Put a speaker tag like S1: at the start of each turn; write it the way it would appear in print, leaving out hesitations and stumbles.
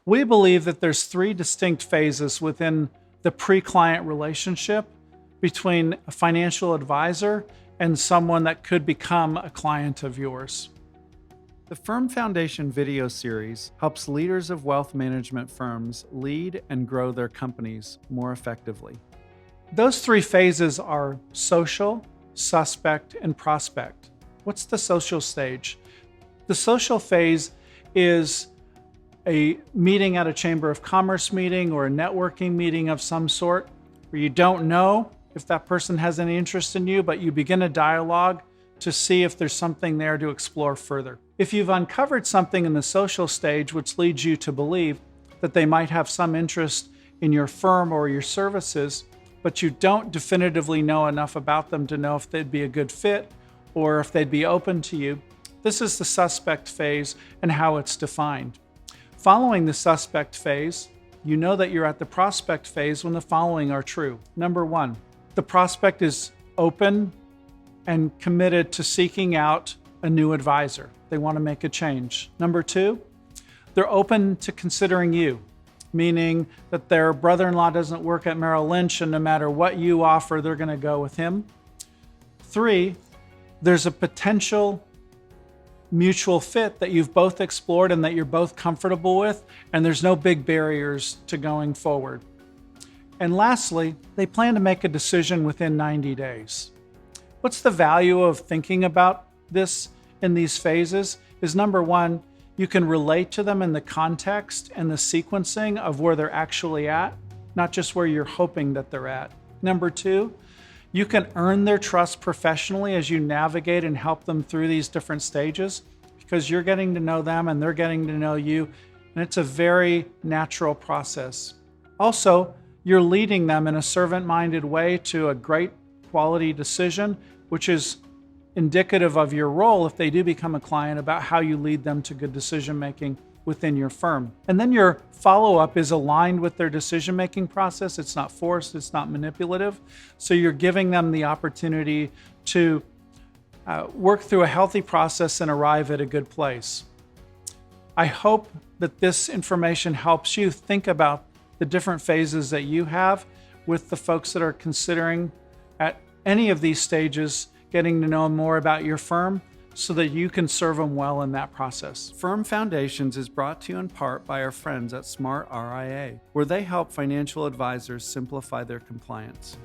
S1: We believe that there's three distinct phases within the pre-client relationship between a financial advisor and someone that could become a client of yours.
S2: The Firm Foundation video series helps leaders of wealth management firms lead and grow their companies more effectively.
S1: Those three phases are social, suspect, and prospect. What's the social stage? The social phase is a meeting at a Chamber of Commerce meeting or a networking meeting of some sort where you don't know if that person has any interest in you, but you begin a dialogue to see if there's something there to explore further. If you've uncovered something in the social stage which leads you to believe that they might have some interest in your firm or your services, but you don't definitively know enough about them to know if they'd be a good fit or if they'd be open to you, this is the suspect phase and how it's defined. Following the suspect phase, you know that you're at the prospect phase when the following are true. Number one, the prospect is open and committed to seeking out a new advisor. They want to make a change. Number two, they're open to considering you, meaning that their brother-in-law doesn't work at Merrill Lynch and no matter what you offer, they're going to go with him. Three, there's a potential mutual fit that you've both explored and that you're both comfortable with, and there's no big barriers to going forward. And lastly, they plan to make a decision within 90 days. What's the value of thinking about this in these phases is number one, you can relate to them in the context and the sequencing of where they're actually at, not just where you're hoping that they're at. Number two, you can earn their trust professionally as you navigate and help them through these different stages because you're getting to know them and they're getting to know you, and it's a very natural process. Also, you're leading them in a servant-minded way to a great quality decision, which is indicative of your role if they do become a client about how you lead them to good decision-making within your firm. And then your follow-up is aligned with their decision-making process. It's not forced, it's not manipulative. So you're giving them the opportunity to work through a healthy process and arrive at a good place. I hope that this information helps you think about the different phases that you have with the folks that are considering at any of these stages getting to know more about your firm so that you can serve them well in that process.
S2: Firm Foundations is brought to you in part by our friends at SmartRIA, where they help financial advisors simplify their compliance.